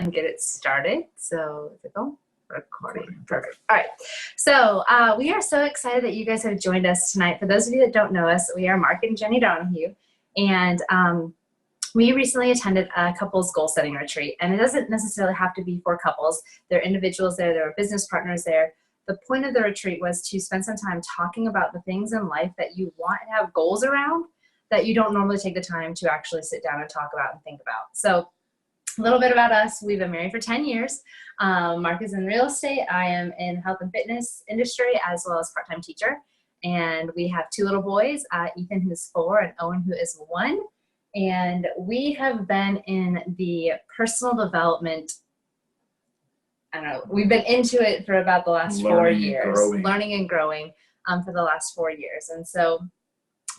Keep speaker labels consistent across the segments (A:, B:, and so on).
A: and get it started. So is it going? Recording. Perfect. All right. So we are so excited that you guys have joined us tonight. For those of you that don't know us, we are Mark and Jenny Donahue, and we recently attended a couples goal setting retreat, and it doesn't necessarily have to be for couples. There are individuals there, there are business partners there. The point of the retreat was to spend some time talking about the things in life that you want and have goals around that you don't normally take the time to actually sit down and talk about and think about. So a little bit about us. We've been married for 10 years. Mark is in real estate. I am in health and fitness industry as well as part-time teacher. And we have two little boys, Ethan, who's 4, and Owen, who is 1. And we have been in the personal development, I don't know, we've been into it for about the last 4 years, learning and growing for the last 4 years. And so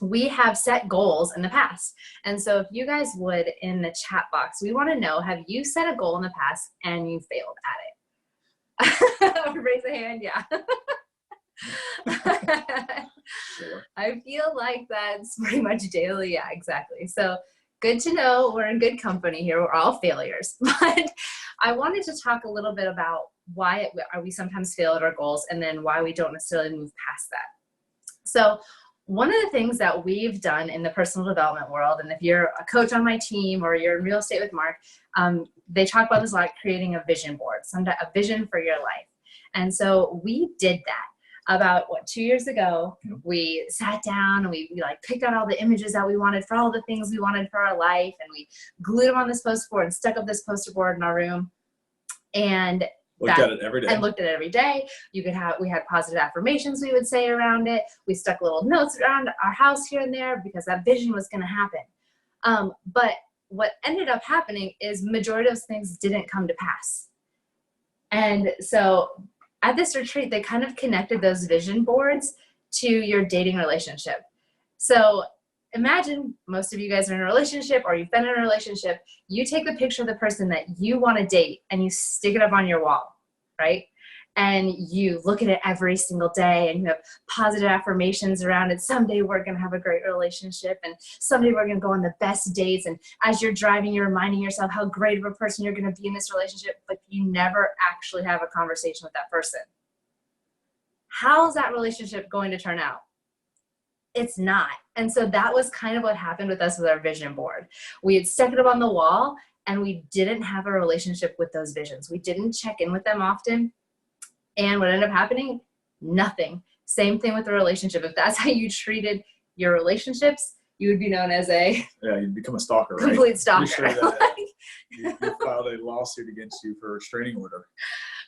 A: we have set goals in the past. And so if you guys would, in the chat box, we want to know, have you set a goal in the past and you failed at it? Raise a hand, yeah. Sure. I feel like that's pretty much daily. Yeah, exactly. So good to know we're in good company here. We're all failures. But I wanted to talk a little bit about why we sometimes fail at our goals, and then why we don't necessarily move past that. So one of the things that we've done in the personal development world, and if you're a coach on my team or you're in real estate with Mark, they talk about this a lot, creating a vision board, a vision for your life. And so we did that about 2 years ago. We sat down and we like picked out all the images that we wanted for all the things we wanted for our life, and we glued them on this poster board and stuck up this poster board in our room. And looked at it every day. We had positive affirmations we would say around it. We stuck little notes around our house here and there because that vision was going to happen. But what ended up happening is majority of those things didn't come to pass. And so at this retreat, they kind of connected those vision boards to your dating relationship. So imagine most of you guys are in a relationship, or you've been in a relationship. You take the picture of the person that you want to date and you stick it up on your wall, right? And you look at it every single day and you have positive affirmations around it. Someday we're going to have a great relationship, and someday we're going to go on the best dates. And as you're driving, you're reminding yourself how great of a person you're going to be in this relationship, but you never actually have a conversation with that person. How's that relationship going to turn out? It's not. And so that was kind of what happened with us with our vision board. We had stuck it up on the wall, and we didn't have a relationship with those visions. We didn't check in with them often. And what ended up happening? Nothing. Same thing with the relationship. If that's how you treated your relationships, you would be known as
B: you'd become a stalker, right?
A: Complete stalker.
B: Sure that you filed a lawsuit against you for a restraining order.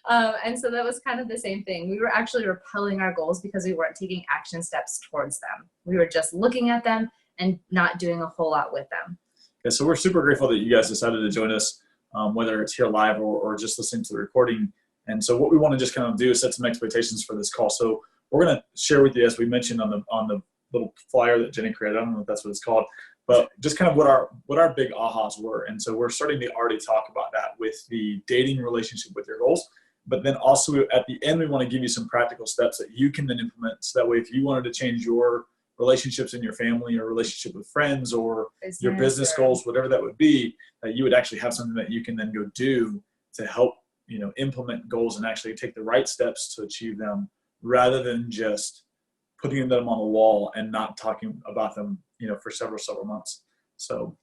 A: And so that was kind of the same thing. We were actually repelling our goals because we weren't taking action steps towards them. We were just looking at them and not doing a whole lot with them.
B: Yeah, so we're super grateful that you guys decided to join us, whether it's here live or just listening to the recording. And so what we want to just kind of do is set some expectations for this call. So we're going to share with you, as we mentioned on the little flyer that Jenny created. I don't know if that's what it's called, but just kind of what our big ahas were. And so we're starting to already talk about that with the dating relationship with your goals. But then also at the end, we want to give you some practical steps that you can then implement. So that way, if you wanted to change your relationships in your family, or relationship with friends, or your business goals, whatever that would be, that you would actually have something that you can then go do to help, implement goals and actually take the right steps to achieve them, rather than just putting them on the wall and not talking about them, for several months. So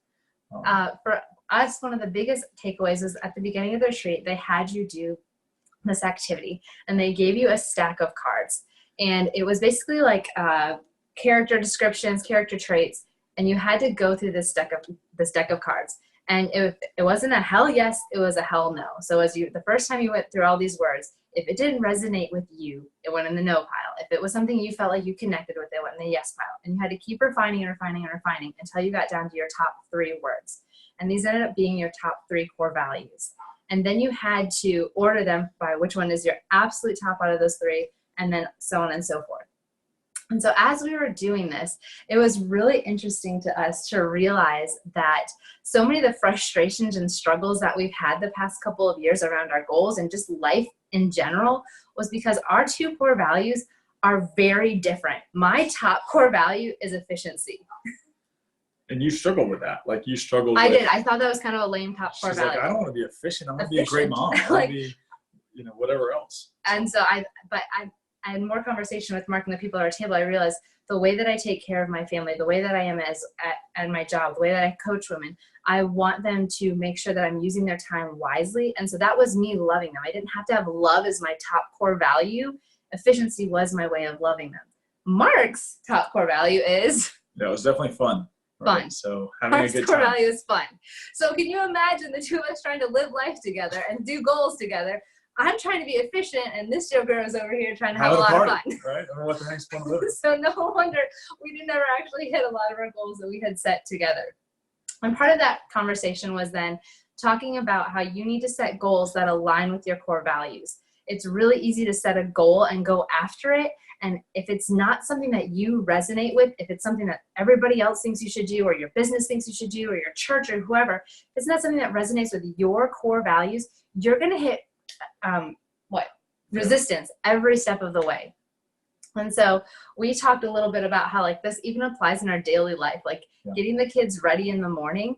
A: for us, one of the biggest takeaways is at the beginning of the retreat, they had you do this activity, and they gave you a stack of cards, and it was basically like character descriptions, character traits, and you had to go through this deck of cards. And it wasn't a hell yes, it was a hell no. So the first time you went through all these words, if it didn't resonate with you, it went in the no pile. If it was something you felt like you connected with, it went in the yes pile. And you had to keep refining and refining and refining until you got down to your top 3 words. And these ended up being your top 3 core values. And then you had to order them by which one is your absolute top out of those 3, and then so on and so forth. And so as we were doing this, it was really interesting to us to realize that so many of the frustrations and struggles that we've had the past couple of years around our goals and just life in general was because our 2 core values are very different. My top core value is efficiency.
B: And you struggled with that. Like you struggled
A: I
B: with,
A: did. I thought that was kind of a lame top core
B: she's
A: value.
B: like, I don't want to be efficient. I want to be a great mom. I want to be, whatever else.
A: And so I had more conversation with Mark and the people at our table. I realized the way that I take care of my family, the way that I am at my job, the way that I coach women, I want them to make sure that I'm using their time wisely. And so that was me loving them. I didn't have to have love as my top core value. Efficiency was my way of loving them. Mark's top core value is...
B: Yeah, it was definitely fun. Right?
A: Fun.
B: So having
A: Mark's
B: a good
A: core
B: time.
A: value is fun. So can you imagine the two of us trying to live life together and do goals together? I'm trying to be efficient, and this Joker is over here trying to have a lot of fun.
B: Right? I don't know what the heck's fun with it.
A: So no wonder we did never actually hit a lot of our goals that we had set together. And part of that conversation was then talking about how you need to set goals that align with your core values. It's really easy to set a goal and go after it. And if it's not something that you resonate with, if it's something that everybody else thinks you should do, or your business thinks you should do, or your church or whoever, if it's not something that resonates with your core values, you're going to hit resistance every step of the way. And so we talked a little bit about how like this even applies in our daily life, like getting the kids ready in the morning.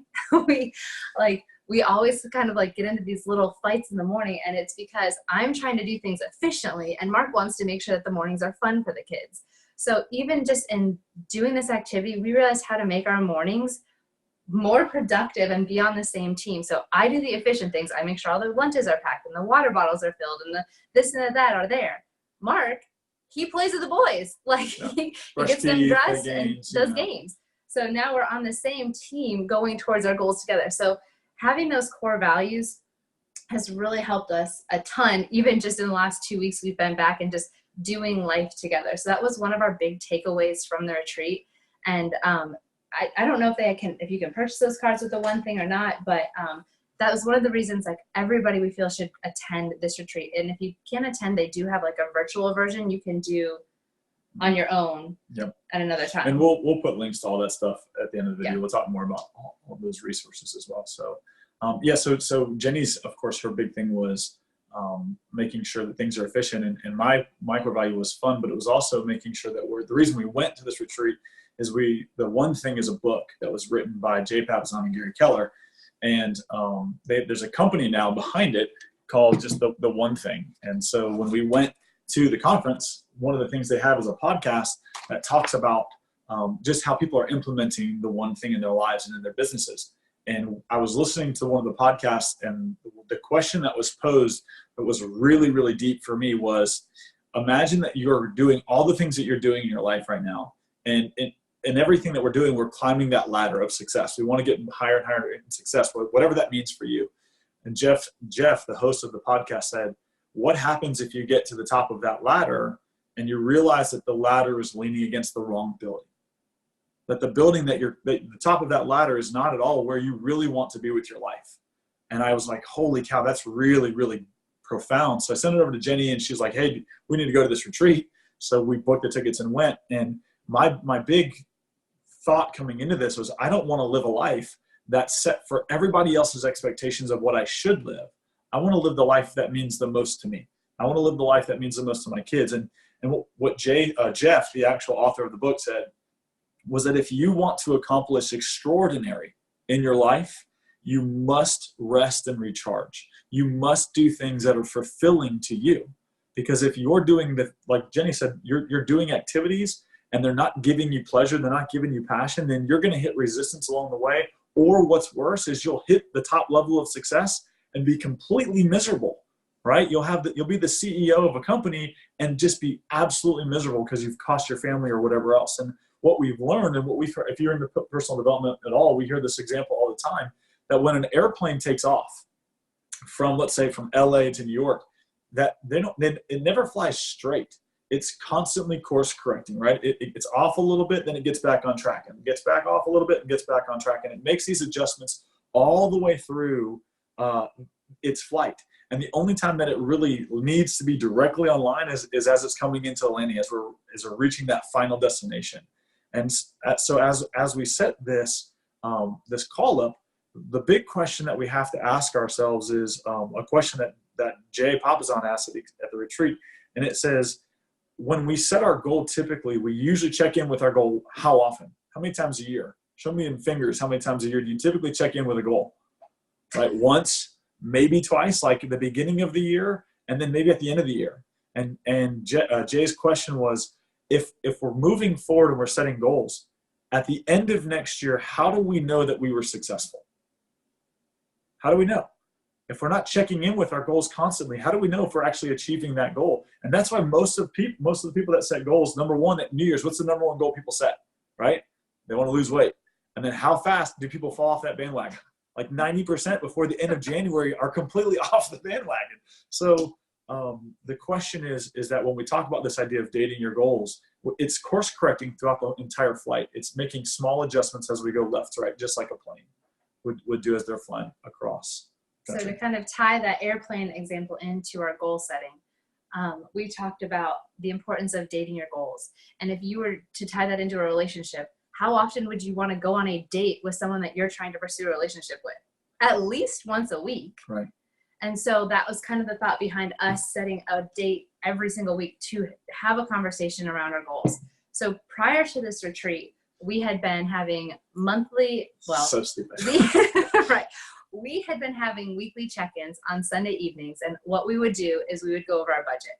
A: we always kind of like get into these little fights in the morning, and it's because I'm trying to do things efficiently and Mark wants to make sure that the mornings are fun for the kids. So even just in doing this activity, we realized how to make our mornings more productive and be on the same team. So I do the efficient things. I make sure all the lunches are packed and the water bottles are filled and the this and the that are there. Mark, he plays with the boys. Like he gets them dressed and does games. So now we're on the same team going towards our goals together. So having those core values has really helped us a ton. Even just in the last 2 weeks, we've been back and just doing life together. So that was one of our big takeaways from the retreat. And I don't know if you can purchase those cards with the one thing or not, but that was one of the reasons like everybody we feel should attend this retreat. And if you can't attend, they do have like a virtual version you can do on your own at another time.
B: And we'll put links to all that stuff at the end of the video. We'll talk more about all those resources as well. So so Jenny's, of course, her big thing was making sure that things are efficient. And my core value was fun, but it was also making sure that the reason we went to this retreat is the one thing is a book that was written by Jay Papasan and Gary Keller. And there's a company now behind it called just the One Thing. And so when we went to the conference, one of the things they have is a podcast that talks about just how people are implementing the one thing in their lives and in their businesses. And I was listening to one of the podcasts, and the question that was posed that was really, really deep for me was, imagine that you're doing all the things that you're doing in your life right now. And everything that we're doing, we're climbing that ladder of success. We want to get higher and higher in success, whatever that means for you. And Jeff, the host of the podcast, said, what happens if you get to the top of that ladder and you realize that the ladder is leaning against the wrong building? That the building the top of that ladder is not at all where you really want to be with your life. And I was like, holy cow, that's really, really profound. So I sent it over to Jenny, and she was like, hey, we need to go to this retreat. So we booked the tickets and went. And my big thought coming into this was, I don't want to live a life that's set for everybody else's expectations of what I should live. I want to live the life that means the most to me. I want to live the life that means the most to my kids. And what Jeff, the actual author of the book, said was that if you want to accomplish extraordinary in your life, you must rest and recharge. You must do things that are fulfilling to you. Because if you're doing like Jenny said, you're doing activities and they're not giving you pleasure, they're not giving you passion, then you're going to hit resistance along the way. Or what's worse is you'll hit the top level of success and be completely miserable, right? You'll be the CEO of a company and just be absolutely miserable because you've cost your family or whatever else. And what we've learned, and if you're into personal development at all, we hear this example all the time, that when an airplane takes off from, let's say, from LA to New York, that it never flies straight. It's constantly course correcting, right? It's off a little bit, then it gets back on track, and it gets back off a little bit and gets back on track. And it makes these adjustments all the way through its flight. And the only time that it really needs to be directly online is as it's coming into a landing, as we're reaching that final destination. And so as we set this call up, the big question that we have to ask ourselves is a question that Jay Papasan asked at the retreat. And it says, when we set our goal, typically we usually check in with our goal how often? How many times a year? Show me in fingers how many times a year do you typically check in with a goal, right? Once, maybe twice, like at the beginning of the year, and then maybe at the end of the year. And Jay's question was, if we're moving forward and we're setting goals, at the end of next year, how do we know that we were successful? How do we know? If we're not checking in with our goals constantly, how do we know if we're actually achieving that goal? And that's why most of the people that set goals, number one at New Year's, what's the number one goal people set, right? They want to lose weight. And then how fast do people fall off that bandwagon? Like 90% before the end of January are completely off the bandwagon. So the question is that when we talk about this idea of dating your goals, it's course correcting throughout the entire flight. It's making small adjustments as we go left to right, just like a plane would do as they're flying across.
A: Gotcha. So to kind of tie that airplane example into our goal setting, we talked about the importance of dating your goals. And if you were to tie that into a relationship, how often would you want to go on a date with someone that you're trying to pursue a relationship with? At least once a week.
B: Right.
A: And so that was kind of the thought behind us setting a date every single week to have a conversation around our goals. So prior to this retreat, we had been having monthly,
B: so stupid.
A: Right. We had been having weekly check-ins on Sunday evenings. And what we would do is we would go over our budget.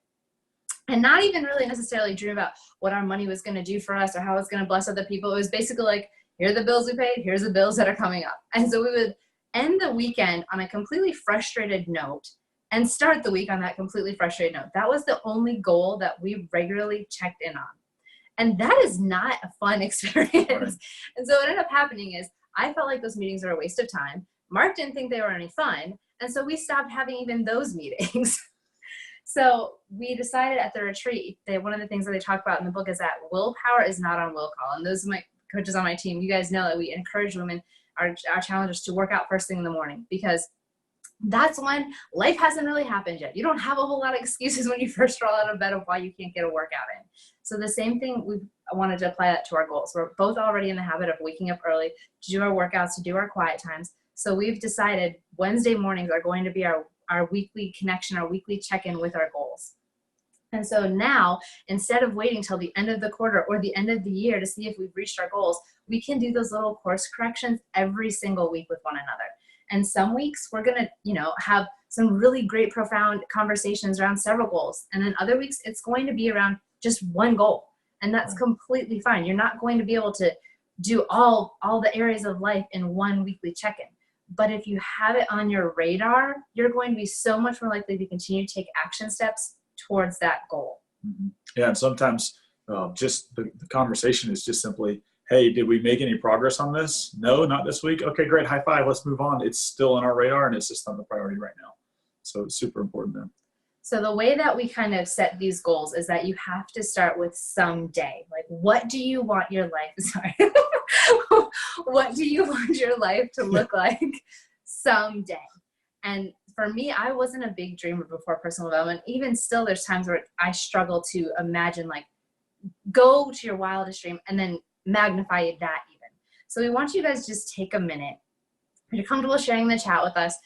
A: And not even really necessarily dream about what our money was going to do for us or how it's going to bless other people. It was basically like, here are the bills we paid, here's the bills that are coming up. And so we would end the weekend on a completely frustrated note and start the week on that completely frustrated note. That was the only goal that we regularly checked in on. And that is not a fun experience. Right. And so what ended up happening is I felt like those meetings were a waste of time. Mark didn't think they were any fun. And so we stopped having even those meetings. So we decided at the retreat that one of the things that they talk about in the book is that willpower is not on will call. And those are my coaches on my team. You guys know that we encourage women, our challengers, to work out first thing in the morning, because that's when life hasn't really happened yet. You don't have a whole lot of excuses when you first roll out of bed of why you can't get a workout in. So the same thing, we wanted to apply that to our goals. We're both already in the habit of waking up early to do our workouts, to do our quiet times. So we've decided Wednesday mornings are going to be our weekly connection, our weekly check-in with our goals. And so now, instead of waiting till the end of the quarter or the end of the year to see if we've reached our goals, we can do those little course corrections every single week with one another. And some weeks we're going to, have some really great, profound conversations around several goals. And then other weeks it's going to be around just one goal. And that's completely fine. You're not going to be able to do all the areas of life in one weekly check-in. But if you have it on your radar, you're going to be so much more likely to continue to take action steps towards that goal.
B: Mm-hmm. Yeah, and sometimes just the conversation is just simply, hey, did we make any progress on this? No, not this week. Okay, great. High five. Let's move on. It's still on our radar and it's just on the priority right now. So it's super important then.
A: So the way that we kind of set these goals is that you have to start with someday. Like, what do you want your life? Sorry. What do you want your life to look like someday? And for me, I wasn't a big dreamer before personal development. Even still, there's times where I struggle to imagine, like, go to your wildest dream and then magnify that even. So we want you guys to just take a minute. If you're comfortable sharing the chat with us,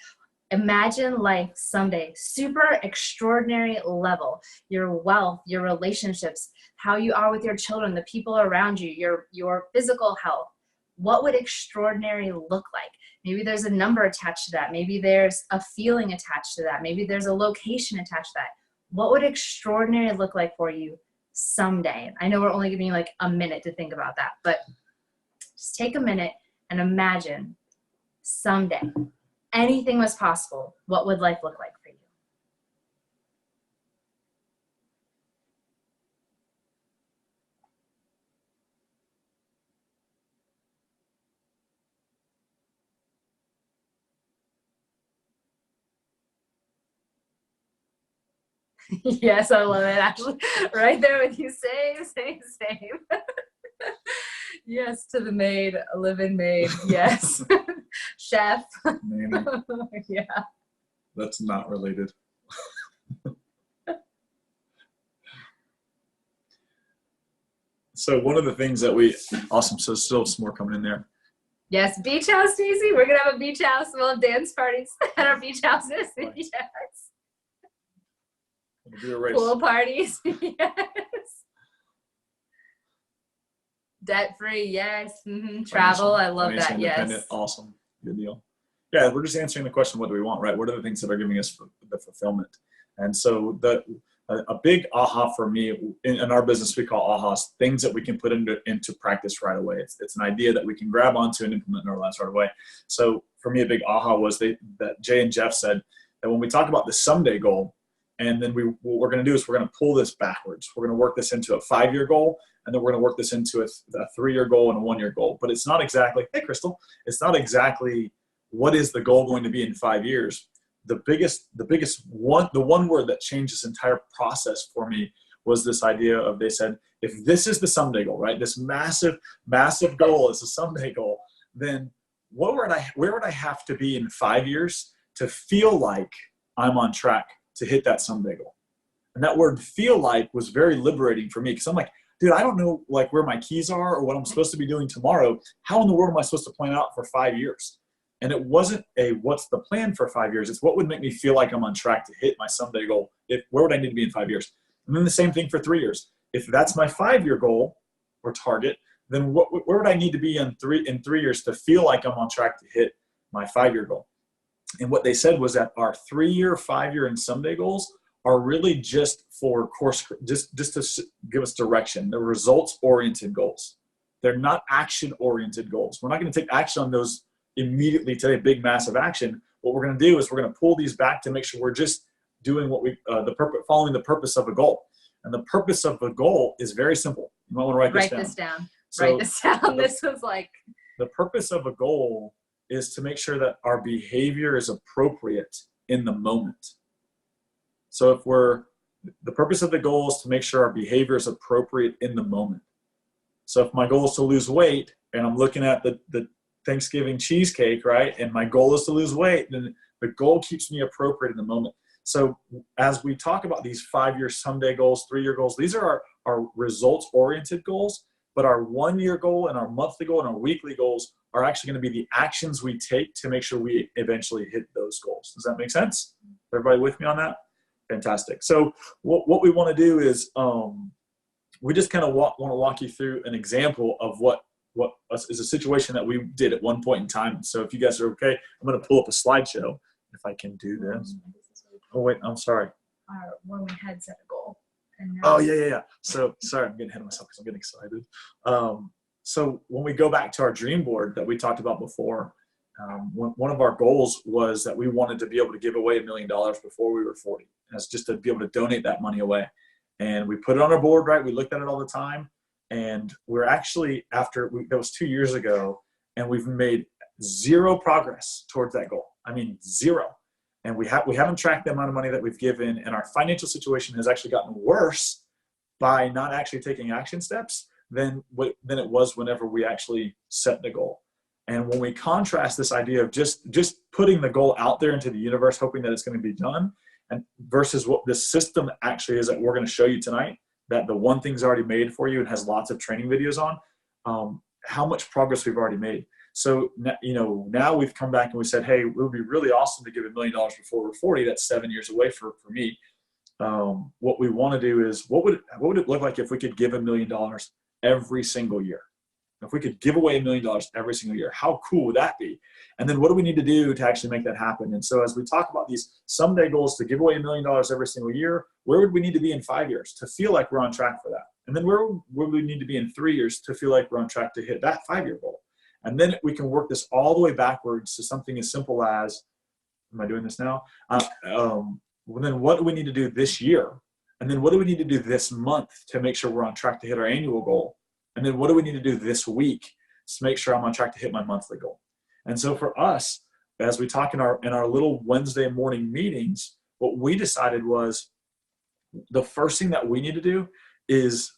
A: imagine life someday, super extraordinary level, your wealth, your relationships, how you are with your children, the people around you, your physical health. What would extraordinary look like? Maybe there's a number attached to that. Maybe there's a feeling attached to that. Maybe there's a location attached to that. What would extraordinary look like for you someday? I know we're only giving you like a minute to think about that, but just take a minute and imagine someday. Anything was possible. What would life look like for you? Yes, I love it. Actually, right there with you. Same. Yes, to the maid, a living maid. Yes. Chef.
B: Nanny.
A: Yeah.
B: That's not related. So one of the things that awesome. So still some more coming in there.
A: Yes, beach house, Stacey. We're going to have a beach house. We'll have dance parties at our beach houses. Right. Yes.
B: We'll do a race.
A: Pool parties. Yes. Debt free, yes. Travel, I love that. Yes.
B: Awesome. Good deal. Yeah, we're just answering the question, what do we want, right? What are the things that are giving us the fulfillment? And so a big aha for me in our business, we call ahas, things that we can put into practice right away. It's an idea that we can grab onto and implement in our lives right away. So for me, a big aha was that Jay and Jeff said that when we talk about the someday goal, and then what we're going to do is we're going to pull this backwards. We're going to work this into a 5-year goal, and then we're going to work this into a 3-year goal and a 1-year goal. But it's not exactly, hey, Crystal, it's not exactly what is the goal going to be in 5 years. The one word that changed this entire process for me was this idea of, they said, if this is the someday goal, right? This massive, massive goal is a someday goal, then where would I have to be in 5 years to feel like I'm on track to hit that someday goal? And that word feel like was very liberating for me, because I'm like, dude, I don't know like where my keys are or what I'm supposed to be doing tomorrow. How in the world am I supposed to plan out for 5 years? And it wasn't what's the plan for 5 years. It's what would make me feel like I'm on track to hit my someday goal. Where would I need to be in 5 years? And then the same thing for 3 years. If that's my 5-year goal or target, then where would I need to be in 3 years to feel like I'm on track to hit my 5-year goal? And what they said was that our 3-year, 5-year, and someday goals are really just for just to give us direction. They're results-oriented goals. They're not action-oriented goals. We're not going to take action on those immediately today, big, massive action. What we're going to do is we're going to pull these back to make sure we're just doing what following the purpose of a goal. And the purpose of a goal is very simple. You might want to write this down.
A: Write this down. This was like,
B: the purpose of a goal is to make sure that our behavior is appropriate in the moment. So the purpose of the goal is to make sure our behavior is appropriate in the moment. So if my goal is to lose weight and I'm looking at the Thanksgiving cheesecake, right, and my goal is to lose weight, then the goal keeps me appropriate in the moment. So as we talk about these 5-year someday goals, 3-year goals, these are our results-oriented goals, but our 1-year goal and our monthly goal and our weekly goals are actually going to be the actions we take to make sure we eventually hit those goals. Does that make sense? Everybody with me on that? Fantastic. So what we want to do is we just kind of want to walk you through an example of what is a situation that we did at one point in time. So if you guys are okay, I'm going to pull up a slideshow if I can do this. Oh, wait, I'm sorry.
A: When we had set a goal.
B: Oh, yeah. So sorry, I'm getting ahead of myself because I'm getting excited. So when we go back to our dream board that we talked about before, one of our goals was that we wanted to be able to give away $1 million before we were 40. And that's just to be able to donate that money away. And we put it on our board, right? We looked at it all the time. And we're actually, that was 2 years ago, and we've made zero progress towards that goal. I mean, zero. And we haven't tracked the amount of money that we've given, and our financial situation has actually gotten worse by not actually taking action steps than it was whenever we actually set the goal. And when we contrast this idea of just putting the goal out there into the universe, hoping that it's going to be done, and versus what this system actually is that we're going to show you tonight, that the one thing's already made for you and has lots of training videos on, how much progress we've already made. So, now we've come back and we said, hey, it would be really awesome to give $1 million before we're 40. That's 7 years away for me. What we want to do is, what would it look like if we could give $1 million every single year? If we could give away $1 million every single year, how cool would that be? And then what do we need to do to actually make that happen? And so as we talk about these someday goals to give away $1 million every single year, where would we need to be in 5 years to feel like we're on track for that? And then where would we need to be in 3 years to feel like we're on track to hit that 5-year goal? And then we can work this all the way backwards to something as simple as, am I doing this now? Then what do we need to do this year? And then what do we need to do this month to make sure we're on track to hit our annual goal? And then what do we need to do this week to make sure I'm on track to hit my monthly goal? And so for us, as we talk in our little Wednesday morning meetings, what we decided was the first thing that we need to do is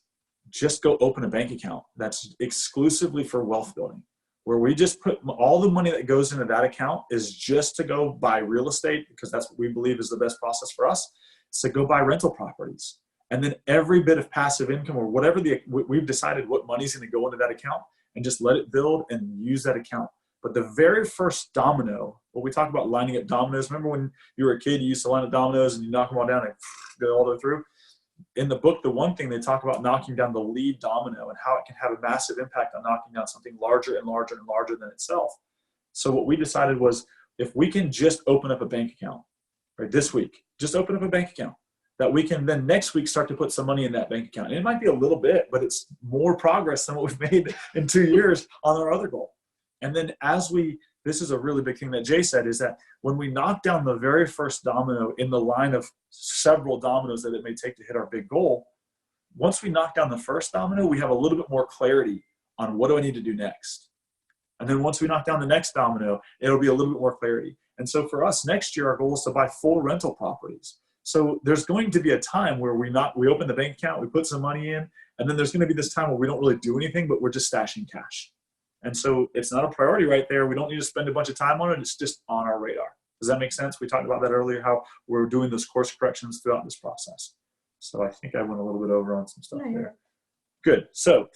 B: just go open a bank account that's exclusively for wealth building, where we just put all the money that goes into that account is just to go buy real estate, because that's what we believe is the best process for us. So go buy rental properties. And then every bit of passive income or whatever we've decided what money's going to go into that account, and just let it build and use that account. But the very first domino, when we talk about lining up dominoes, remember when you were a kid, you used to line up dominoes and you knock them all down and go all the way through? in the book, the one thing they talk about knocking down the lead domino and how it can have a massive impact on knocking down something larger and larger and larger than itself. So what we decided was, if we can just open up a bank account, right, this week, just open up a bank account, that we can then next week start to put some money in that bank account. And it might be a little bit, but it's more progress than what we've made in 2 years on our other goal. And then this is a really big thing that Jay said, is that when we knock down the very first domino in the line of several dominoes that it may take to hit our big goal, once we knock down the first domino, we have a little bit more clarity on what do I need to do next. And then once we knock down the next domino, it'll be a little bit more clarity. And so for us, next year, our goal is to buy 4 rental properties. So there's going to be a time where we open the bank account, we put some money in, and then there's going to be this time where we don't really do anything, but we're just stashing cash. And so it's not a priority right there. We don't need to spend a bunch of time on it. It's just on our radar. Does that make sense? We talked about that earlier, how we're doing those course corrections throughout this process. So I think I went a little bit over on some stuff there. Good. So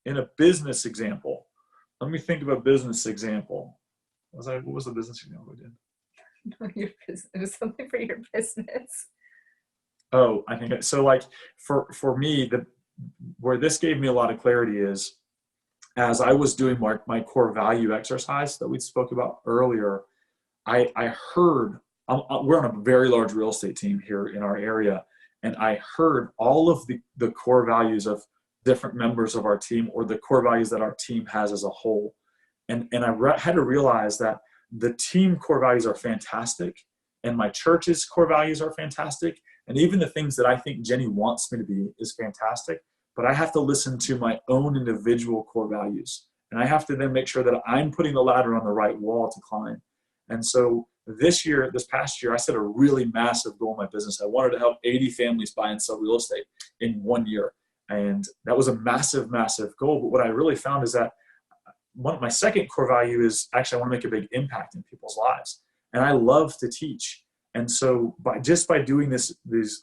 B: in a business example, let me think of a business example. What was the business example we did?
A: It was something for your business.
B: Oh, I think so. Like for me, where this gave me a lot of clarity is, as I was doing my core value exercise that we spoke about earlier, I heard, we're on a very large real estate team here in our area, and I heard all of the core values of different members of our team, or the core values that our team has as a whole. And I had to realize that the team core values are fantastic, and my church's core values are fantastic, and even the things that I think Jenny wants me to be is fantastic. But I have to listen to my own individual core values. And I have to then make sure that I'm putting the ladder on the right wall to climb. And so this past year, I set a really massive goal in my business. I wanted to help 80 families buy and sell real estate in 1 year. And that was a massive, massive goal. But what I really found is that my second core value is actually I want to make a big impact in people's lives. And I love to teach. And so by doing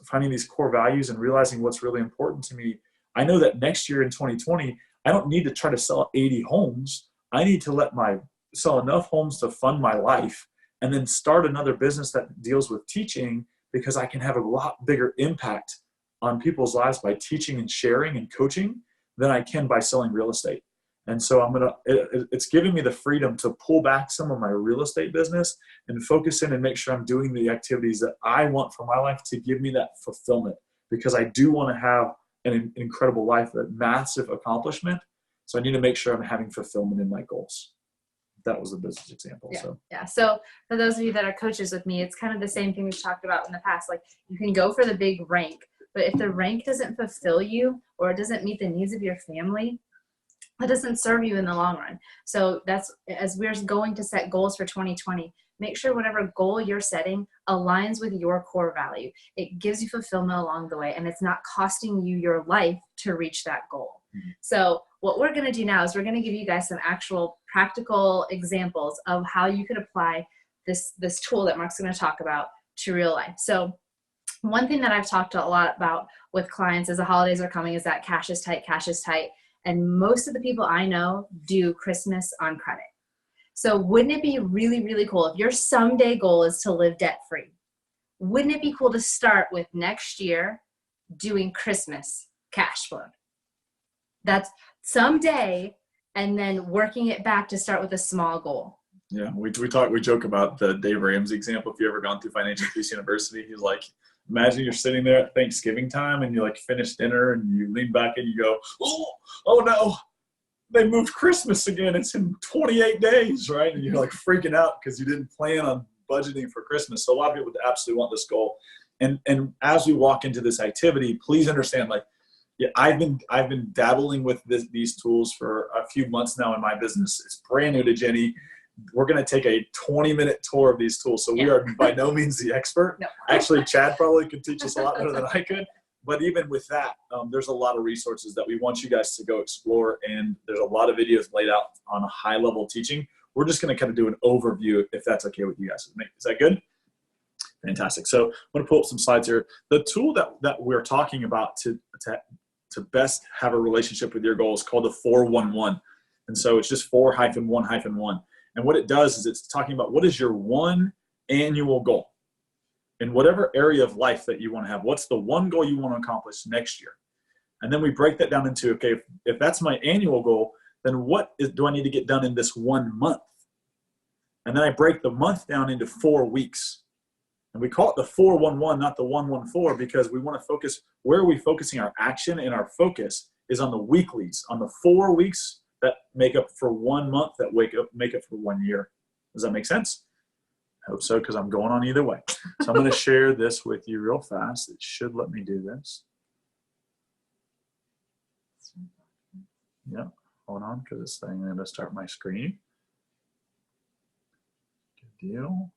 B: finding these core values and realizing what's really important to me, I know that next year in 2020, I don't need to try to sell 80 homes. I need to sell enough homes to fund my life, and then start another business that deals with teaching, because I can have a lot bigger impact on people's lives by teaching and sharing and coaching than I can by selling real estate. And so it's giving me the freedom to pull back some of my real estate business and focus in and make sure I'm doing the activities that I want for my life to give me that fulfillment, because I do want to have an incredible life, a massive accomplishment. So I need to make sure I'm having fulfillment in my goals. That was a business example.
A: Yeah. So for those of you that are coaches with me, it's kind of the same thing we've talked about in the past. Like, you can go for the big rank, but if the rank doesn't fulfill you, or it doesn't meet the needs of your family, it doesn't serve you in the long run. So that's, as we're going to set goals for 2020, make sure whatever goal you're setting aligns with your core value. It gives you fulfillment along the way, and it's not costing you your life to reach that goal. Mm-hmm. So what we're going to do now is we're going to give you guys some actual practical examples of how you could apply this tool that Mark's going to talk about to real life. So one thing that I've talked a lot about with clients as the holidays are coming is that cash is tight. And most of the people I know do Christmas on credit. So wouldn't it be really, really cool if your someday goal is to live debt-free? Wouldn't it be cool to start with next year doing Christmas cash flow? That's someday, and then working it back to start with a small goal.
B: Yeah, we joke about the Dave Ramsey example. If you've ever gone through Financial Peace University, he's like, imagine you're sitting there at Thanksgiving time and you finish dinner and you lean back and you go, oh no, they moved Christmas again. It's in 28 days, right? And you're freaking out because you didn't plan on budgeting for Christmas. So a lot of people absolutely want this goal. And as we walk into this activity, please understand, I've been dabbling with these tools for a few months now in my business. It's brand new to Jenny. We're going to take a 20-minute tour of these tools. So we are by no means the expert. No. Actually, Chad probably could teach us a lot better than I could. But even with that, there's a lot of resources that we want you guys to go explore. And there's a lot of videos laid out on a high-level teaching. We're just going to kind of do an overview, if that's okay with you guys. Is that good? Fantastic. So I'm going to pull up some slides here. The tool that we're talking about to best have a relationship with your goal is called the 411. And so it's just 4-1-1. And what it does is it's talking about what is your one annual goal. in whatever area of life that you want to have. What's the one goal you want to accomplish next year? And then we break that down into, okay, if that's my annual goal, then do I need to get done in this 1 month? And then I break the month down into 4 weeks. And we call it the 4-1-1, not the 1-1-4, because we want to focus, where are we focusing our action and our focus is on the weeklies, on the 4 weeks that make up for 1 month, that make up for 1 year. Does that make sense? I hope so, because I'm going on either way. So I'm going to share this with you real fast. It should let me do this. Yeah, hold on, because this thing, I'm going to start my screen. Good deal.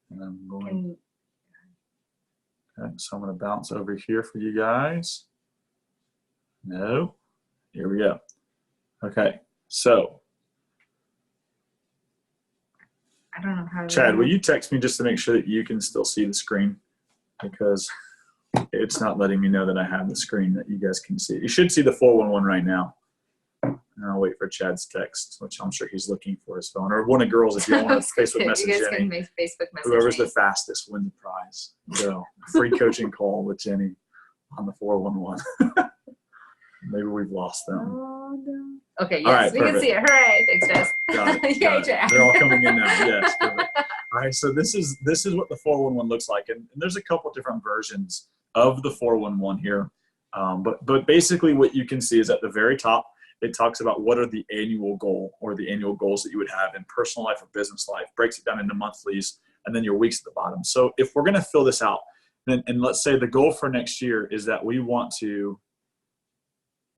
B: And I'm going, okay, so I'm going to bounce over here for you guys. No, here we go. Okay, so.
A: I don't know how to.
B: Chad, will you text me just to make sure that you can still see the screen? Because it's not letting me know that I have the screen that you guys can see. You should see the 411 right now. And I'll wait for Chad's text, which I'm sure he's looking for his phone. Or one of girls, if you want to Facebook message
A: you guys
B: Jenny.
A: can make Facebook message
B: Whoever's
A: me.
B: the fastest win the prize. So, free coaching call with Jenny on the 411. Maybe we've lost them.
A: Oh, no. Okay, yes,
B: right,
A: we
B: perfect.
A: can see it. Hooray. Thanks, Jess.
B: Got it,
A: Yay,
B: got it.
A: Chad.
B: They're all coming in now. Yes. Perfect. All right. So this is what the 411 looks like, and there's a couple different versions of the 411 here, but basically what you can see is at the very top it talks about what are the annual goal or the annual goals that you would have in personal life or business life. Breaks it down into monthlies, and then your weeks at the bottom. So if we're going to fill this out, and let's say the goal for next year is that we want to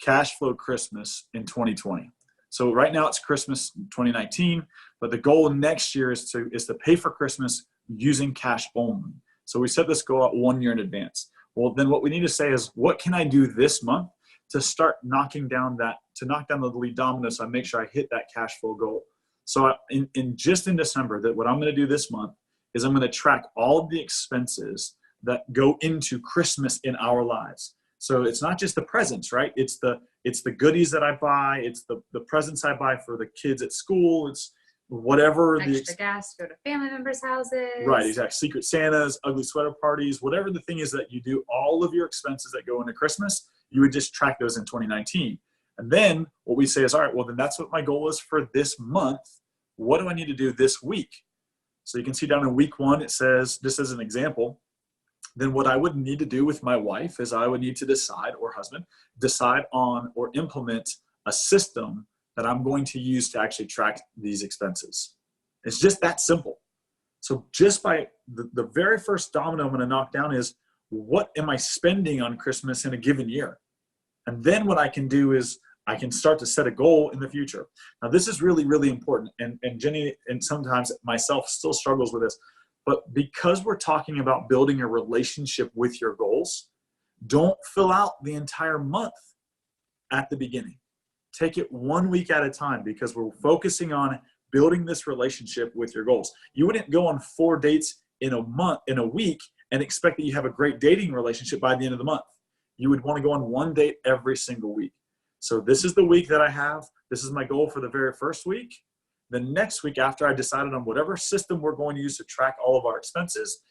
B: cash flow Christmas in 2020. So right now it's Christmas 2019, but the goal next year is to pay for Christmas using cash only. So we set this goal out 1 year in advance. Well, then what we need to say is, what can I do this month to start knock down the lead domino so I make sure I hit that cash flow goal? So in December, that what I'm going to do this month is I'm going to track all of the expenses that go into Christmas in our lives. So it's not just the presents, right? It's the goodies that I buy. It's the presents I buy for the kids at school. It's whatever
A: extra gas to go to family members' houses.
B: Right, exactly. Secret Santas, ugly sweater parties, whatever the thing is that you do, all of your expenses that go into Christmas, you would just track those in 2019. And then what we say is, all right, well, then that's what my goal is for this month. What do I need to do this week? So you can see down in week 1, it says, just as an example, then what I would need to do with my wife is I would need to decide on or implement a system that I'm going to use to actually track these expenses. It's just that simple. So just by the very first domino I'm going to knock down is, what am I spending on Christmas in a given year? And then what I can do is I can start to set a goal in the future. Now this is really, really important. And Jenny, and sometimes myself, still struggles with this. But because we're talking about building a relationship with your goals, don't fill out the entire month at the beginning. Take it 1 week at a time, because we're focusing on building this relationship with your goals. You wouldn't go on 4 dates in a week and expect that you have a great dating relationship by the end of the month. You would want to go on 1 date every single week. So this is the week that I have. This is my goal for the very first week. The next week, after I decided on whatever system we're going to use to track all of our expenses,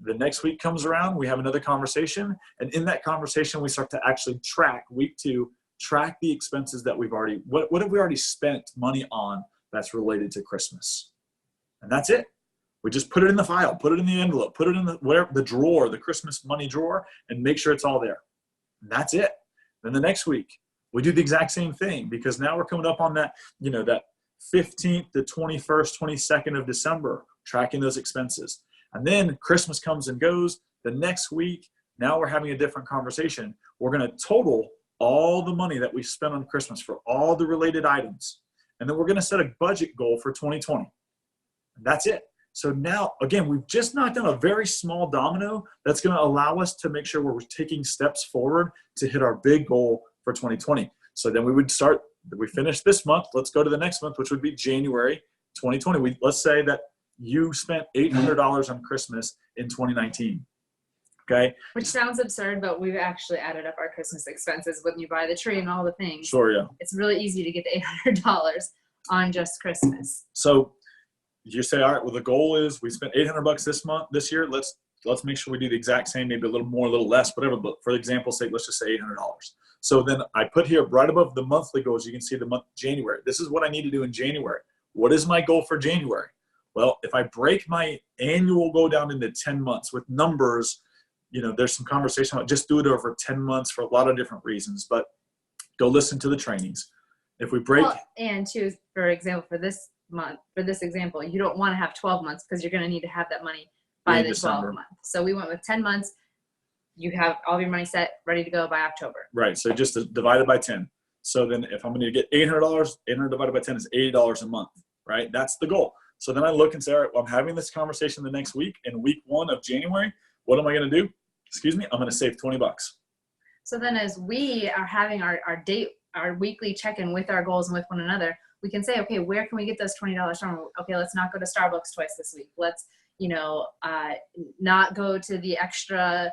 B: the next week comes around, we have another conversation. And in that conversation, we start to actually track week 2, track the expenses that what have we already spent money on that's related to Christmas. And that's it. We just put it in the file, put it in the envelope, put it in the drawer, the Christmas money drawer, and make sure it's all there. And that's it. Then the next week, we do the exact same thing, because now we're coming up on that, that 15th to 21st, 22nd of December, tracking those expenses. And then Christmas comes and goes. The next week, now we're having a different conversation. We're going to total all the money that we spent on Christmas for all the related items. And then we're going to set a budget goal for 2020. And that's it. So now, again, we've just knocked down a very small domino that's going to allow us to make sure we're taking steps forward to hit our big goal for 2020. So then we finish this month. Let's go to the next month, which would be January 2020. Let's say that you spent $800 on Christmas in 2019. Okay.
A: Which sounds absurd, but we've actually added up our Christmas expenses when you buy the tree and all the things.
B: Sure, yeah.
A: It's really easy to get to $800 on just Christmas.
B: So you say, all right, well, the goal is we spent $800 this year. Let's let's make sure we do the exact same, maybe a little more, a little less, whatever. But for example's sake, let's just say $800. So then I put here right above the monthly goals, you can see the month January. This is what I need to do in January. What is my goal for January? Well, if I break my annual goal down into 10 months with numbers, there's some conversation about just do it over 10 months for a lot of different reasons, but go listen to the trainings. If we break.
A: Well, and to, for example, for this example, you don't want to have 12 months because you're going to need to have that money by the 12th month. So we went with 10 months. You have all of your money set, ready to go by October.
B: Right. So just divide it by 10. So then if I'm going to get $800, 800 divided by 10 is $80 a month, right? That's the goal. So then I look and say, all right, well, I'm having this conversation the next week. In week 1 of January, what am I going to do? I'm going to save $20.
A: So then as we are having our weekly check-in with our goals and with one another, we can say, okay, where can we get those $20 from? Okay, let's not go to Starbucks twice this week. Let's, not go to the extra,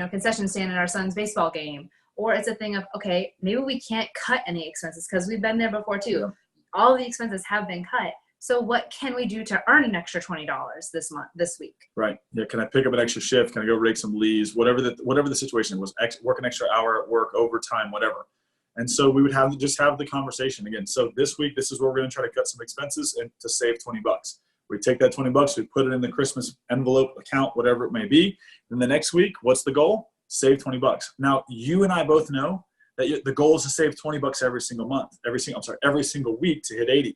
A: concession stand at our son's baseball game. Or it's a thing of, okay, maybe we can't cut any expenses because we've been there before too. Yeah. All the expenses have been cut. So what can we do to earn an extra $20 this week? Right.
B: Yeah. Can I pick up an extra shift? Can I go rake some leaves? Whatever the situation was, work an extra hour at work, overtime, whatever. And so we would have the conversation again. So this week, this is where we're going to try to cut some expenses and to save $20. We take that $20, we put it in the Christmas envelope account, whatever it may be. Then the next week, what's the goal? Save $20. Now, you and I both know that the goal is to save $20 every single week to hit 80.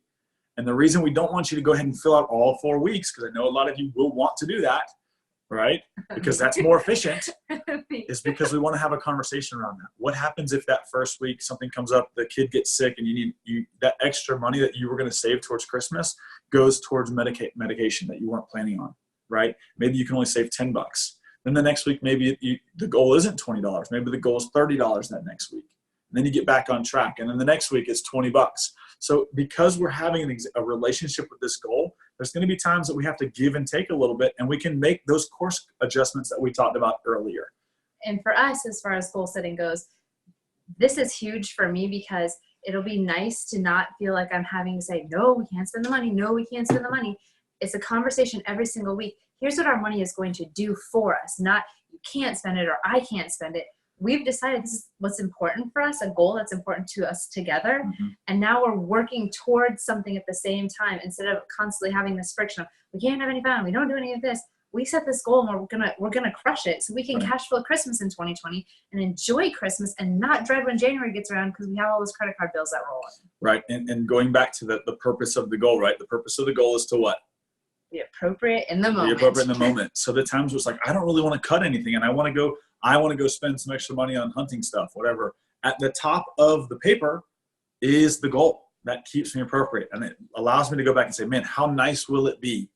B: And the reason we don't want you to go ahead and fill out all 4 weeks, because I know a lot of you will want to do that, right? Because that's more efficient, is because we want to have a conversation around that. What happens if that first week something comes up, the kid gets sick, and you need that extra money that you were going to save towards Christmas goes towards medication that you weren't planning on, right? Maybe you can only save $10. Then the next week, maybe the goal isn't $20. Maybe the goal is $30 that next week. And then you get back on track. And then the next week is $20. So because we're having a relationship with this goal, there's going to be times that we have to give and take a little bit, and we can make those course adjustments that we talked about earlier.
A: And for us, as far as goal setting goes, this is huge for me because it'll be nice to not feel like I'm having to say, no, we can't spend the money. No, we can't spend the money. It's a conversation every single week. Here's what our money is going to do for us. Not you can't spend it or I can't spend it. We've decided this is what's important for us, a goal that's important to us together. Mm-hmm. And now we're working towards something at the same time instead of constantly having this friction of we can't have any fun, we don't do any of this. We set this goal and we're gonna crush it so we can cash flow Christmas in 2020 and enjoy Christmas and not dread when January gets around because we have all those credit card bills that roll in.
B: Right. And going back to the purpose of the goal, right? The purpose of the goal is to what?
A: Be appropriate in the moment.
B: Be appropriate in the moment. So the times where it's like, I don't really want to cut anything and I want to go spend some extra money on hunting stuff, whatever. At the top of the paper is the goal. That keeps me appropriate. And it allows me to go back and say, man, how nice will it be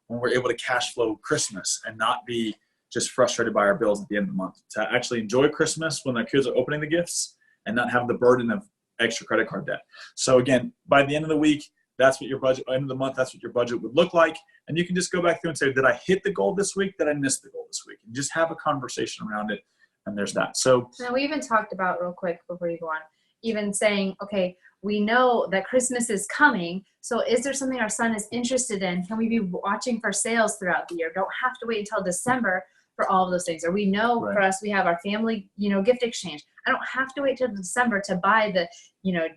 B: when we're able to cash flow Christmas and not be just frustrated by our bills at the end of the month, to actually enjoy Christmas when our kids are opening the gifts and not have the burden of extra credit card debt. So again, by the end of the week, that's what your budget, end of the month, that's what your budget would look like. And you can just go back through and say, did I hit the goal this week? Did I miss the goal this week? And just have a conversation around it. And there's that. So
A: now we even talked about, real quick before you go on, even saying, okay, we know that Christmas is coming. So is there something our son is interested in? Can we be watching for sales throughout the year? Don't have to wait until December for all of those things. Or we know for us, we have our family, gift exchange. I don't have to wait till December to buy the,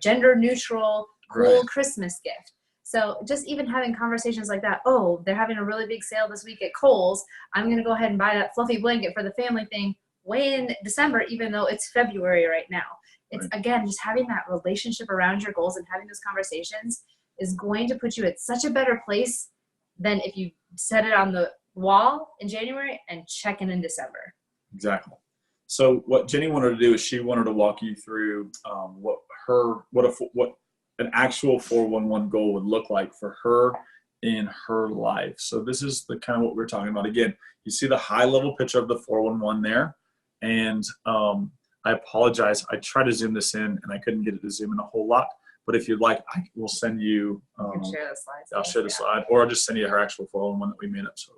A: gender neutral, cool Christmas gift. So just even having conversations like that, oh, they're having a really big sale this week at Kohl's. I'm going to go ahead and buy that fluffy blanket for the family thing way in December, even though it's February right now. It's, again, just having that relationship around your goals and having those conversations is going to put you at such a better place than if you set it on the wall in January and check in December.
B: Exactly. So what Jenny wanted to do is she wanted to walk you through what an actual 411 goal would look like for her in her life. So this is the kind of what we're talking about. Again, you see the high level picture of the 411 there. And I apologize. I tried to zoom this in and I couldn't get it to zoom in a whole lot. But if you'd like, I will send you.
A: You can share the slides.
B: I'll share the slide, or I'll just send you her actual 411 that we made up. So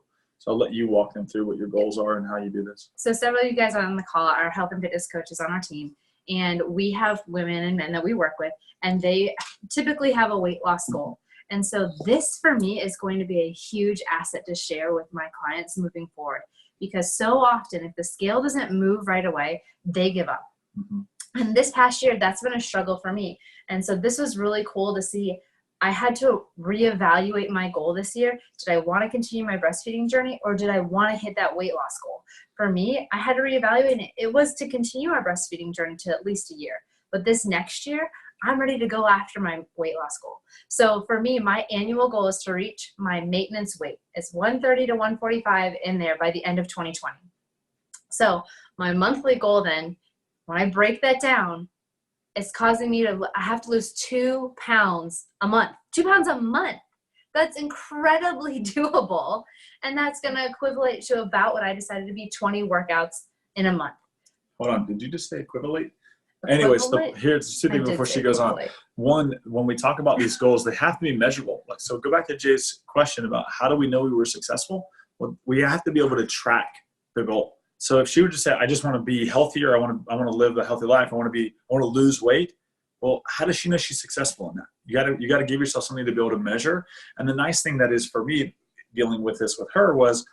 B: I'll let you walk them through what your goals are and how you do this.
A: So several of you guys on the call are health and fitness coaches on our team. And we have women and men that we work with, and they typically have a weight loss goal. And so this, for me, is going to be a huge asset to share with my clients moving forward. because so often if the scale doesn't move right away, they give up.
B: Mm-hmm.
A: And this past year, that's been a struggle for me. And so this was really cool to see. I had to reevaluate my goal this year. Did I want to continue my breastfeeding journey, or did I want to hit that weight loss goal? For me, I had to reevaluate it. It was to continue our breastfeeding journey to at least a year. But this next year, I'm ready to go after my weight loss goal. So for me, my annual goal is to reach my maintenance weight. It's 130 to 145 in there by the end of 2020. So my monthly goal then, when I break that down, it's causing me to, I have to lose 2 pounds a month. 2 pounds a month. That's incredibly doable. And that's going to equivalent to about what I decided to be 20 workouts in a month.
B: Hold on. Did you just say equivalent? Anyways, here's two things before she goes on. One, when we talk about these goals, they have to be measurable. Like, so go back to Jay's question about how do we know we were successful? Well, we have to be able to track the goal. So if she would just say, I just want to be healthier, I want to live a healthy life, I want to lose weight. Well, how does she know she's successful in that? You got to give yourself something to be able to measure. And the nice thing that is for me dealing with this with her was,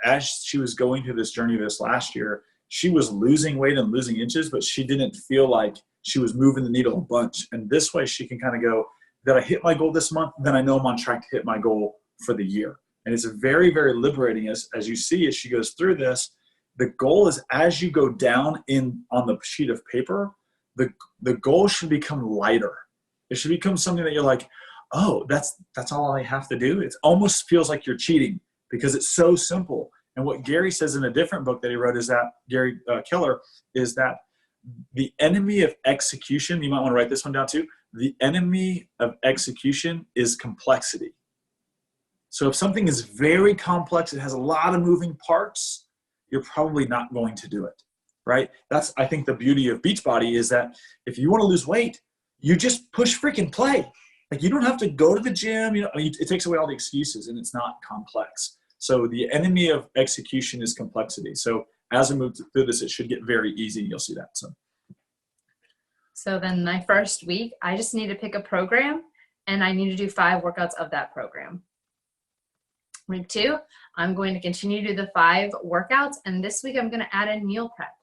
B: as she was going through this journey this last year, she was losing weight and losing inches, but she didn't feel like she was moving the needle a bunch. And this way she can kind of go, did I hit my goal this month? Then I know I'm on track to hit my goal for the year. And it's very, very liberating as you see, as she goes through this. The goal is, as you go down on the sheet of paper, the goal should become lighter. It should become something that you're like, oh, that's all I have to do. It almost feels like you're cheating because it's so simple. And what Gary says in a different book that he wrote is that, Gary Keller, is that the enemy of execution, you might want to write this one down too, the enemy of execution is complexity. So if something is very complex, it has a lot of moving parts, you're probably not going to do it, right? That's, I think, the beauty of Beachbody is that if you want to lose weight, you just push freaking play. Like, you don't have to go to the gym. It takes away all the excuses, and it's not complex. So the enemy of execution is complexity. So as we move through this, it should get very easy. You'll see that.
A: So then my first week, I just need to pick a program, and I need to do 5 workouts of that program. Week 2, I'm going to continue to do the 5 workouts, and this week I'm going to add in meal prep.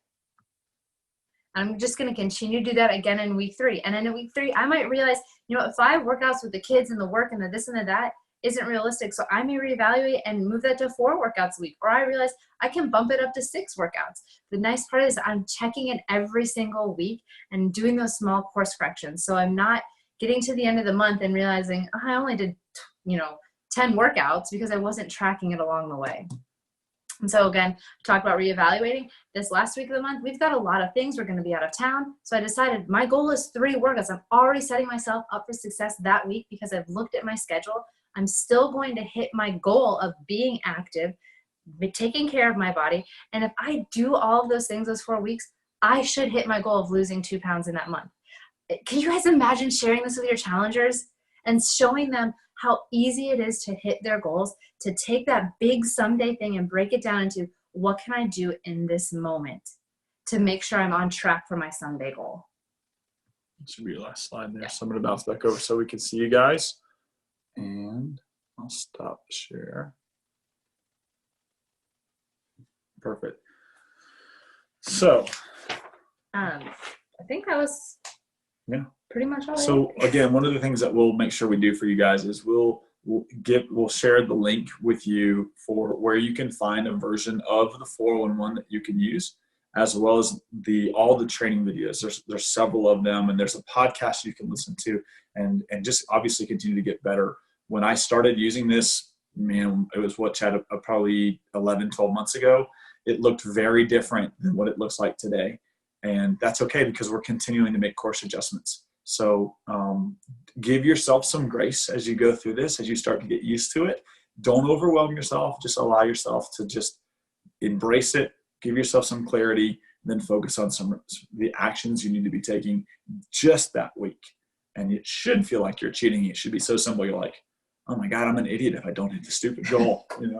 A: I'm just going to continue to do that again in week 3. And then in week 3, I might realize, 5 workouts with the kids and the work and the this and the that isn't realistic. So I may reevaluate and move that to 4 workouts a week. Or I realize I can bump it up to 6 workouts. The nice part is I'm checking it every single week and doing those small course corrections. So I'm not getting to the end of the month and realizing, oh, I only did, 10 workouts because I wasn't tracking it along the way. And so again, talk about reevaluating. This last week of the month, we've got a lot of things. We're going to be out of town. So I decided my goal is 3 workouts. I'm already setting myself up for success that week because I've looked at my schedule. I'm still going to hit my goal of being active, taking care of my body. And if I do all of those things those 4 weeks, I should hit my goal of losing 2 pounds in that month. Can you guys imagine sharing this with your challengers and showing them how easy it is to hit their goals, to take that big someday thing and break it down into what can I do in this moment to make sure I'm on track for my someday goal?
B: This should be your last slide there. Yeah. So I'm going to bounce back over so we can see you guys. And I'll stop the share. Perfect. So.
A: I think that was.
B: Yeah.
A: Pretty much all.
B: So again, one of the things that we'll make sure we do for you guys is we'll share the link with you for where you can find a version of the 411 that you can use, as well as all the training videos. There's several of them, and there's a podcast you can listen to and just obviously continue to get better. When I started using this, man, it was Chad, probably 11, 12 months ago. It looked very different than what it looks like today. And that's okay because we're continuing to make course adjustments. So give yourself some grace as you go through this, as you start to get used to it. Don't overwhelm yourself. Just allow yourself to just embrace it, give yourself some clarity, and then focus on the actions you need to be taking just that week. And it should feel like you're cheating. It should be so simple. You're like, oh my God, I'm an idiot if I don't hit the stupid goal. Yeah.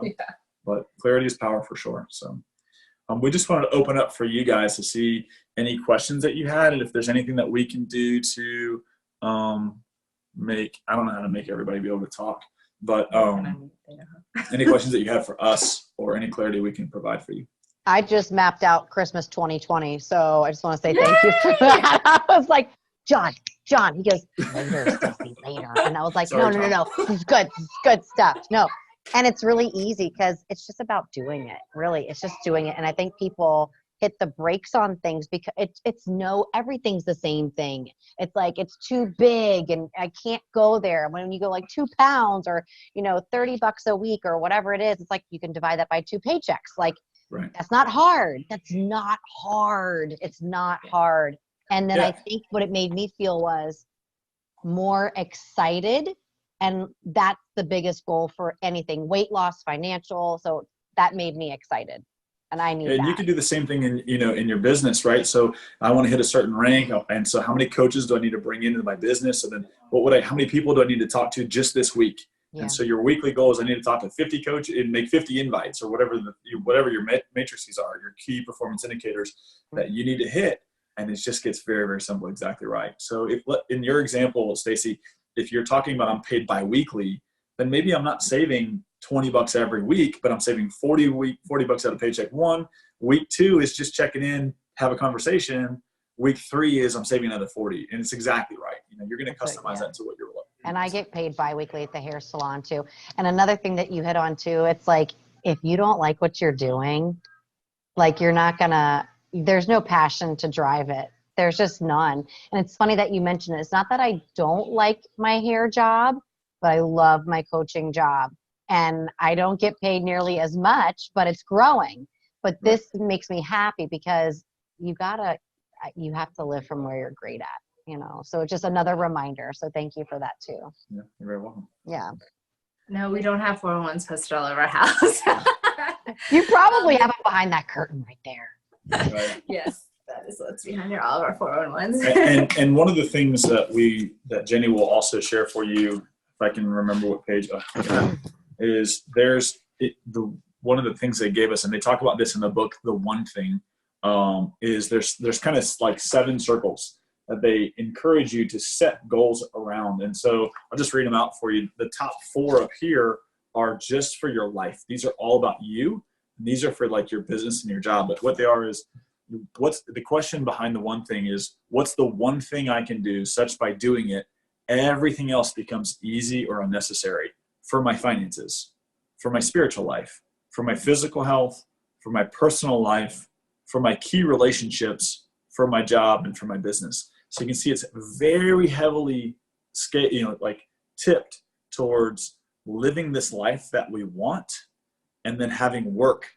B: But clarity is power for sure. So we just wanted to open up for you guys to see any questions that you had, and if there's anything that we can do to I don't know how to make everybody be able to talk, but any questions that you have for us or any clarity we can provide for you.
C: I just mapped out Christmas 2020. So I just want to say thank you for that. I was like, John, he goes, later, Stacey, later. And I was like,
B: Sorry,
C: no. This is good stuff. No. And it's really easy because it's just about doing it. Really, it's just doing it. And I think people hit the brakes on things because everything's the same thing. It's like, it's too big and I can't go there. When you go like 2 pounds or, $30 a week or whatever it is, it's like you can divide that by 2 paychecks. Like,
B: right.
C: That's not hard. It's not hard. And then I think what it made me feel was more excited. And that's the biggest goal for anything, weight loss, financial. So that made me excited. And I need that.
B: And you can do the same thing in your business, right? So I want to hit a certain rank. And so how many coaches do I need to bring into my business? And then how many people do I need to talk to just this week? Yeah. And so your weekly goal is I need to talk to 50 coaches and make 50 invites or whatever your matrices are, your key performance indicators that you need to hit. And it just gets very, very simple. Exactly right. So in your example, Stacey, if you're talking about I'm paid biweekly, then maybe I'm not saving $20 every week, but I'm saving $40 out of paycheck 1. Week 2 is just checking in, have a conversation. Week 3 is I'm saving another 40. And it's exactly right. You're going to customize that to what you're looking.
C: And I get paid biweekly at the hair salon too. And another thing that you hit on too, it's like, if you don't like what you're doing, like there's no passion to drive it. There's just none. And it's funny that you mentioned it. It's not that I don't like my hair job, but I love my coaching job. And I don't get paid nearly as much, but it's growing. But this makes me happy because you have to live from where you're great at. So it's just another reminder. So thank you for that too.
B: Yeah, you're very welcome.
C: Yeah.
A: No, we don't have 401s posted all over our house.
C: You probably have it behind that curtain right there.
B: Right.
A: Yes, that is what's behind all of our 401s.
B: and one of the things that Jenny will also share for you, if I can remember what page, is one of the things they gave us, and they talk about this in the book, The One Thing, is there's kind of like 7 circles that they encourage you to set goals around. And so I'll just read them out for you. The top 4 up here are just for your life. These are all about you. And these are for like your business and your job. But what they are is, what's the question behind the one thing is, what's the one thing I can do such by doing it, everything else becomes easy or unnecessary for my finances, for my spiritual life, for my physical health, for my personal life, for my key relationships, for my job, and for my business. So you can see it's very heavily tipped towards living this life that we want and then having work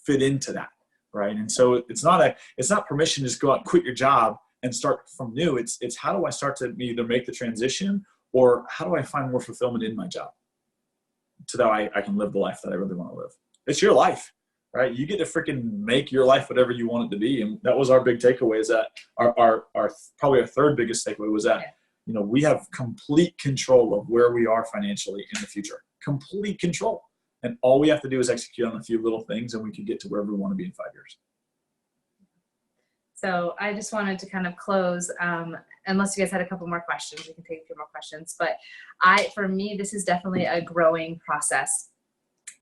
B: fit into that, right? And so it's not permission to just go out and quit your job and start from new. It's how do I start to either make the transition or how do I find more fulfillment in my job so that I can live the life that I really want to live. It's your life. Right? You get to freaking make your life whatever you want it to be. And that was our big takeaway, is that our probably our third biggest takeaway was that, we have complete control of where we are financially in the future, complete control. And all we have to do is execute on a few little things and we can get to wherever we want to be in 5 years.
A: So I just wanted to kind of close, unless you guys had a couple more questions, we can take a few more questions. But for me, this is definitely a growing process.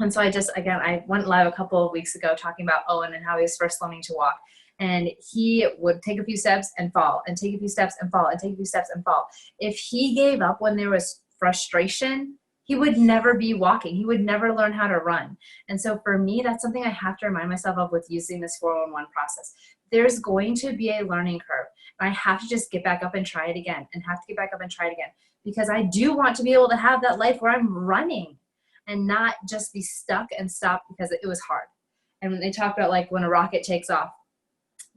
A: And so I went live a couple of weeks ago talking about Owen and how he was first learning to walk. And he would take a few steps and fall, and take a few steps and fall, and take a few steps and fall. If he gave up when there was frustration, he would never be walking. He would never learn how to run. And so for me, that's something I have to remind myself of with using this 411 process. There's going to be a learning curve. And I have to just get back up and try it again, and have to get back up and try it again. Because I do want to be able to have that life where I'm running and not just be stuck and stop because it was hard. And when they talk about like when a rocket takes off,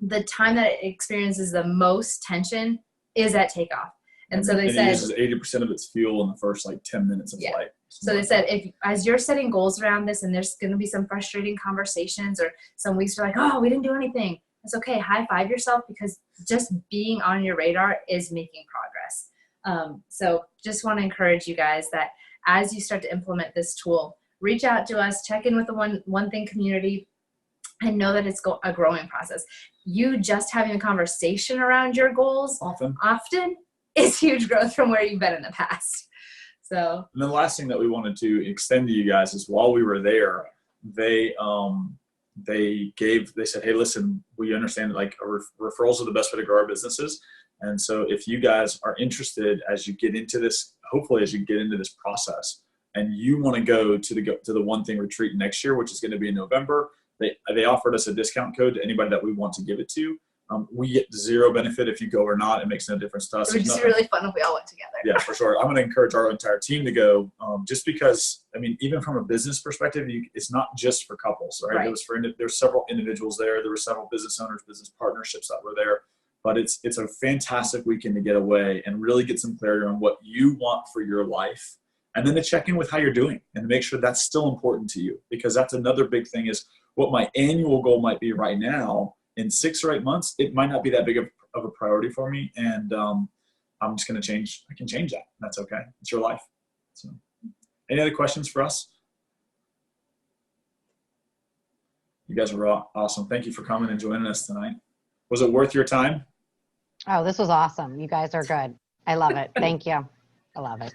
A: the time that it experiences the most tension is at takeoff. And so they said
B: it uses 80% of its fuel in the first 10 minutes of flight.
A: So they said, as you're setting goals around this, and there's going to be some frustrating conversations, or some weeks you're like, oh, we didn't do anything. It's okay. High five yourself, because just being on your radar is making progress. So just want to encourage you guys that as you start to implement this tool, reach out to us, check in with the One Thing community, and know that it's a growing process. You just having a conversation around your goals often is huge growth from where you've been in the past. So,
B: and then the last thing that we wanted to extend to you guys is, while we were there, they said, hey, listen, we understand that like referrals are the best way to grow our businesses. And so if you guys are interested as you get into this, hopefully as you get into this process and you want to go to the One Thing retreat next year, which is going to be in November, they offered us a discount code to anybody that we want to give it to. We get zero benefit if you go or not. It makes no difference to us.
A: It would just be really fun if we all went together.
B: Yeah, for sure. I'm going to encourage our entire team to go, just because, I mean, even from a business perspective, it's not just for couples, right? There's several individuals there. There were several business owners, business partnerships that were there. But it's a fantastic weekend to get away and really get some clarity on what you want for your life. And then to check in with how you're doing and make sure that's still important to you. Because that's another big thing is what my annual goal might be right now. In 6 or 8 months, it might not be that big of a priority for me. And I'm just going to change. I can change that. That's okay. It's your life. So, any other questions for us? You guys were awesome. Thank you for coming and joining us tonight. Was it worth your time?
C: Oh, this was awesome. You guys are good. I love it. Thank you. I love it.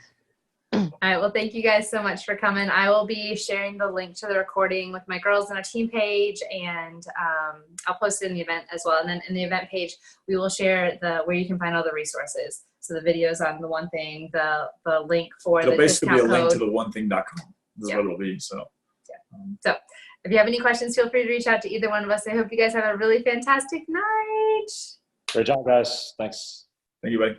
A: All right. Well, thank you guys so much for coming. I will be sharing the link to the recording with my girls on our team page, and I'll post it in the event as well. And then in the event page, we will share where you can find all the resources. So the videos on the One Thing, the link for
B: It'll
A: the
B: basically
A: discount
B: be a link
A: code.
B: to the onething.com. This is what it'll be. So.
A: So if you have any questions, feel free to reach out to either one of us. I hope you guys have a really fantastic night.
D: Great job, guys. Thanks.
B: Thank you, buddy.